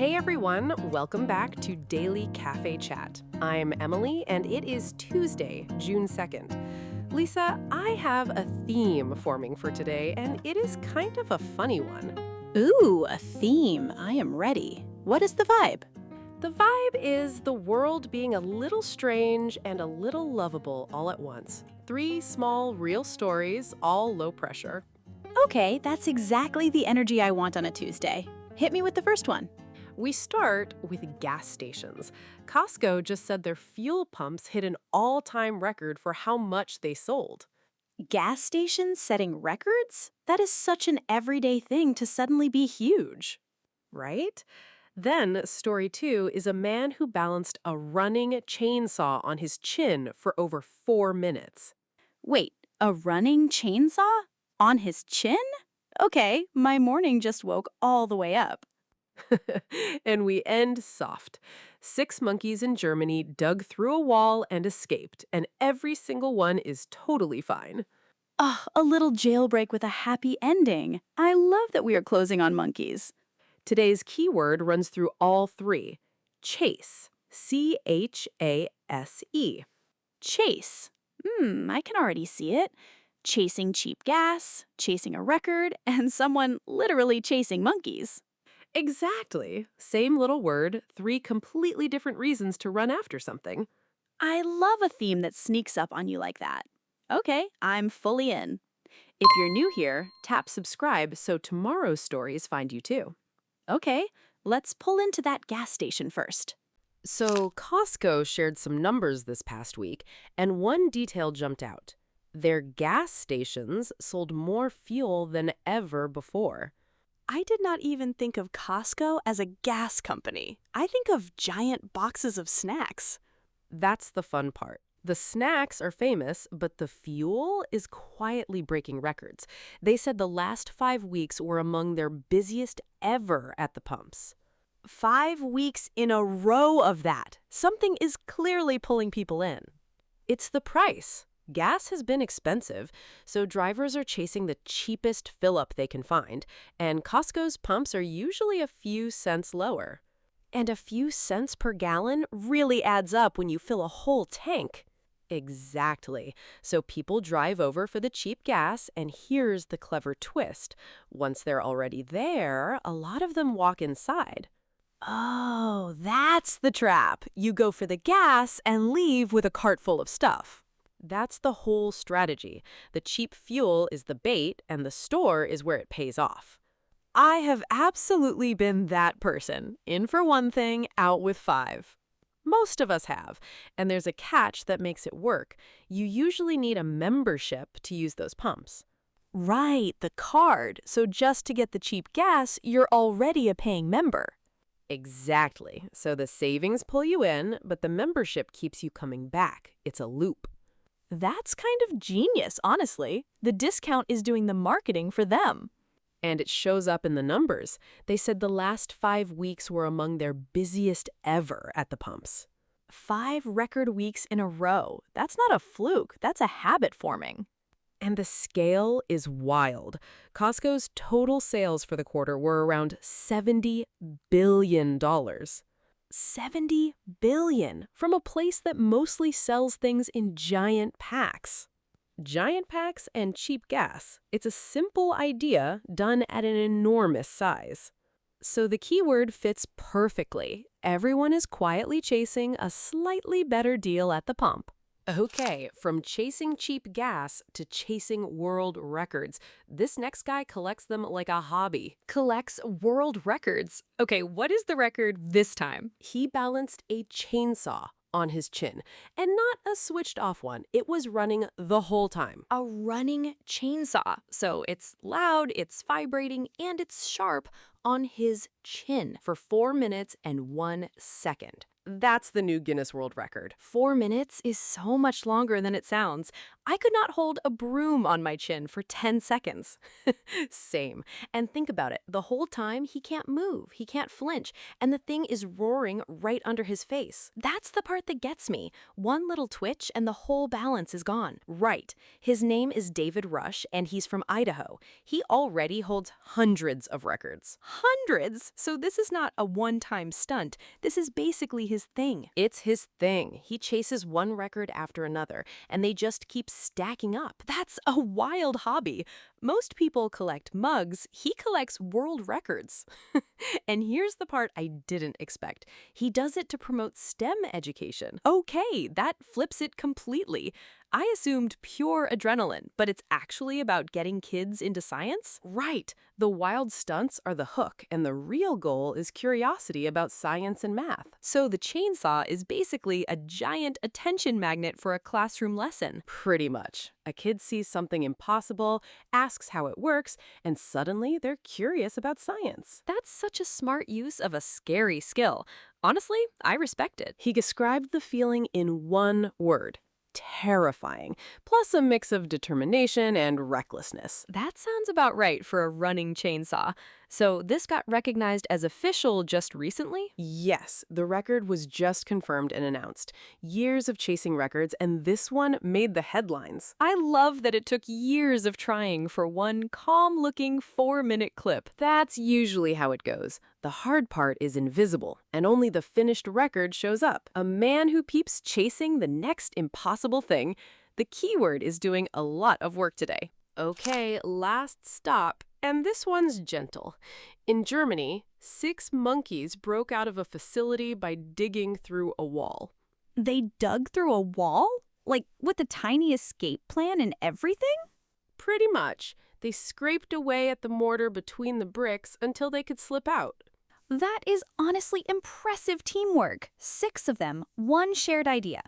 Hey everyone, welcome back to Daily Cafe Chat. I'm Emily, and it is Tuesday, June 2nd. Lisa, I have a theme forming for today, and it is kind of a funny one. Ooh, a theme. I am ready. What is the vibe? The vibe is the world being a little strange and a little lovable all at once. 3 small, real stories, all low pressure. Okay, that's exactly the energy I want on a Tuesday. Hit me with the first one. We start with gas stations. Costco just said their fuel pumps hit an all-time record for how much they sold. Gas stations setting records? That is such an everyday thing to suddenly be huge. Right? Then, story 2 is a man who balanced a running chainsaw on his chin for over 4 minutes. Wait, a running chainsaw? On his chin? Okay, my morning just woke all the way up. And we end soft. 6 monkeys in Germany dug through a wall and escaped, and every single one is totally fine. Oh, a little jailbreak with a happy ending. I love that we are closing on monkeys. Today's keyword runs through all 3. Chase. C-H-A-S-E. Chase. I can already see it. Chasing cheap gas, chasing a record, and someone literally chasing monkeys. Exactly. Same little word, 3 completely different reasons to run after something. I love a theme that sneaks up on you like that. Okay, I'm fully in. If you're new here, tap subscribe so tomorrow's stories find you too. Okay, let's pull into that gas station first. So Costco shared some numbers this past week, and one detail jumped out. Their gas stations sold more fuel than ever before. I did not even think of Costco as a gas company. I think of giant boxes of snacks. That's the fun part. The snacks are famous, but the fuel is quietly breaking records. They said the last 5 weeks were among their busiest ever at the pumps. 5 weeks in a row of that. Something is clearly pulling people in. It's the price. Gas has been expensive, so drivers are chasing the cheapest fill-up they can find, and Costco's pumps are usually a few cents lower. And a few cents per gallon really adds up when you fill a whole tank. Exactly. So people drive over for the cheap gas, and here's the clever twist. Once they're already there, a lot of them walk inside. Oh, that's the trap. You go for the gas and leave with a cart full of stuff. That's the whole strategy. The cheap fuel is the bait, and the store is where it pays off. I have absolutely been that person. In for one thing, out with 5. Most of us have, and there's a catch that makes it work. You usually need a membership to use those pumps. Right, the card. So just to get the cheap gas, you're already a paying member. Exactly. So the savings pull you in, but the membership keeps you coming back. It's a loop. That's kind of genius, honestly. The discount is doing the marketing for them. And it shows up in the numbers. They said the last 5 weeks were among their busiest ever at the pumps. 5 record weeks in a row. That's not a fluke. That's a habit forming. And the scale is wild. Costco's total sales for the quarter were around $70 billion. $70 billion from a place that mostly sells things in giant packs. Giant packs and cheap gas. It's a simple idea done at an enormous size. So the keyword fits perfectly. Everyone is quietly chasing a slightly better deal at the pump. Okay, from chasing cheap gas to chasing world records. This next guy collects them like a hobby. Collects world records. Okay, what is the record this time? He balanced a chainsaw on his chin, and not a switched off one. It was running the whole time. A running chainsaw. So it's loud, it's vibrating, and it's sharp on his chin for 4 minutes and 1 second. That's the new Guinness World Record. 4 minutes is so much longer than it sounds. I could not hold a broom on my chin for 10 seconds. Same. And think about it. The whole time, he can't move. He can't flinch. And the thing is roaring right under his face. That's the part that gets me. One little twitch and the whole balance is gone. Right. His name is David Rush, and he's from Idaho. He already holds hundreds of records. Hundreds? So this is not a one-time stunt. This is basically his thing. It's his thing. He chases one record after another, and they just keep stacking up. That's a wild hobby. Most people collect mugs. He collects world records. And here's the part I didn't expect. He does it to promote STEM education. Okay, that flips it completely. I assumed pure adrenaline, but it's actually about getting kids into science? Right. The wild stunts are the hook, and the real goal is curiosity about science and math. So the chainsaw is basically a giant attention magnet for a classroom lesson. Pretty much. A kid sees something impossible, asks how it works, and suddenly they're curious about science. That's such a smart use of a scary skill. Honestly, I respect it. He described the feeling in one word. Terrifying, plus a mix of determination and recklessness. That sounds about right for a running chainsaw. So this got recognized as official just recently? Yes, the record was just confirmed and announced. Years of chasing records, and this one made the headlines. I love that it took years of trying for one calm-looking 4-minute clip. That's usually how it goes. The hard part is invisible, and only the finished record shows up. A man who keeps chasing the next impossible thing. The keyword is doing a lot of work today. Okay, last stop. And this one's gentle. In Germany, 6 monkeys broke out of a facility by digging through a wall. They dug through a wall? Like, with a tiny escape plan and everything? Pretty much. They scraped away at the mortar between the bricks until they could slip out. That is honestly impressive teamwork. 6 of them, one shared idea.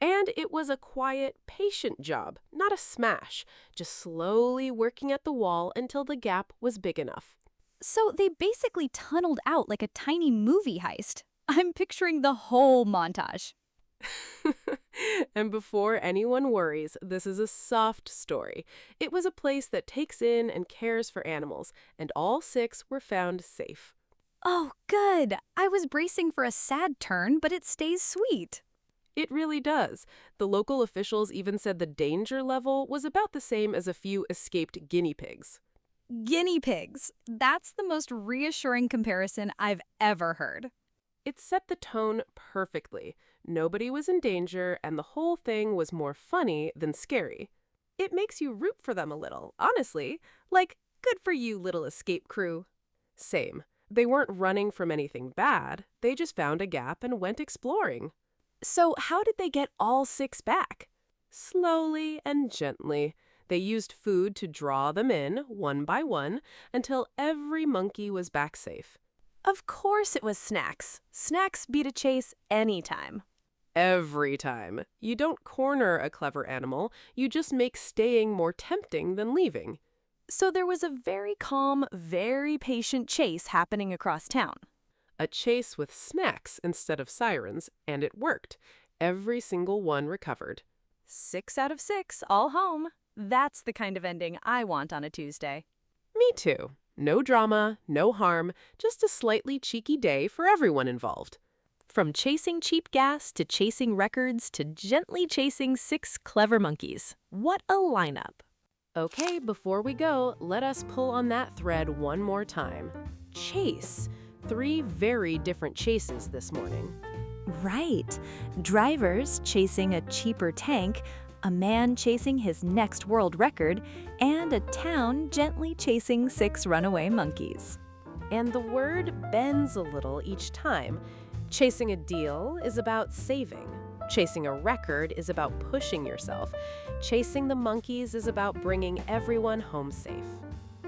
And it was a quiet, patient job, not a smash, just slowly working at the wall until the gap was big enough. So they basically tunneled out like a tiny movie heist. I'm picturing the whole montage. And before anyone worries, this is a soft story. It was a place that takes in and cares for animals, and all 6 were found safe. Oh, good. I was bracing for a sad turn, but it stays sweet. It really does. The local officials even said the danger level was about the same as a few escaped guinea pigs. Guinea pigs. That's the most reassuring comparison I've ever heard. It set the tone perfectly. Nobody was in danger, and the whole thing was more funny than scary. It makes you root for them a little, honestly. Like, good for you, little escape crew. Same. They weren't running from anything bad. They just found a gap and went exploring. So how did they get all 6 back? Slowly and gently. They used food to draw them in, one by one, until every monkey was back safe. Of course it was snacks. Snacks beat a chase anytime. Every time. You don't corner a clever animal, you just make staying more tempting than leaving. So there was a very calm, very patient chase happening across town. A chase with snacks instead of sirens, and it worked. Every single one recovered. 6 out of 6, all home. That's the kind of ending I want on a Tuesday. Me too. No drama, no harm, just a slightly cheeky day for everyone involved. From chasing cheap gas to chasing records to gently chasing 6 clever monkeys. What a lineup. Okay, before we go, let us pull on that thread one more time. Chase. 3 very different chases this morning. Right. Drivers chasing a cheaper tank, a man chasing his next world record, and a town gently chasing 6 runaway monkeys. And the word bends a little each time. Chasing a deal is about saving. Chasing a record is about pushing yourself. Chasing the monkeys is about bringing everyone home safe.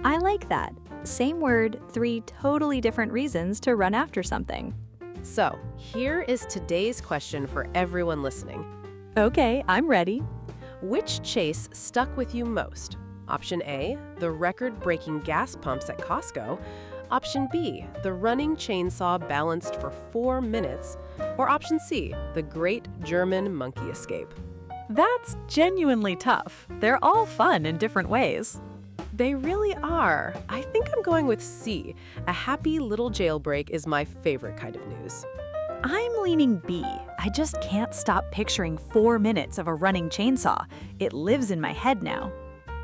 I like that. Same word, 3 totally different reasons to run after something. So, here is today's question for everyone listening. Okay, I'm ready. Which chase stuck with you most? Option A, the record-breaking gas pumps at Costco. Option B, the running chainsaw balanced for 4 minutes. Or Option C, the great German monkey escape. That's genuinely tough. They're all fun in different ways. They really are. I think I'm going with C. A happy little jailbreak is my favorite kind of news. I'm leaning B. I just can't stop picturing 4 minutes of a running chainsaw. It lives in my head now.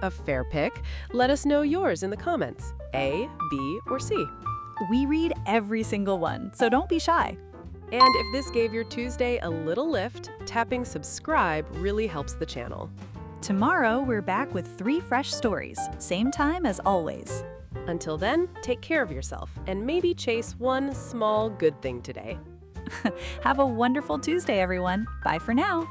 A fair pick. Let us know yours in the comments. A, B, or C. We read every single one, so don't be shy. And if this gave your Tuesday a little lift, tapping subscribe really helps the channel. Tomorrow, we're back with 3 fresh stories, same time as always. Until then, take care of yourself and maybe chase one small good thing today. Have a wonderful Tuesday, everyone. Bye for now.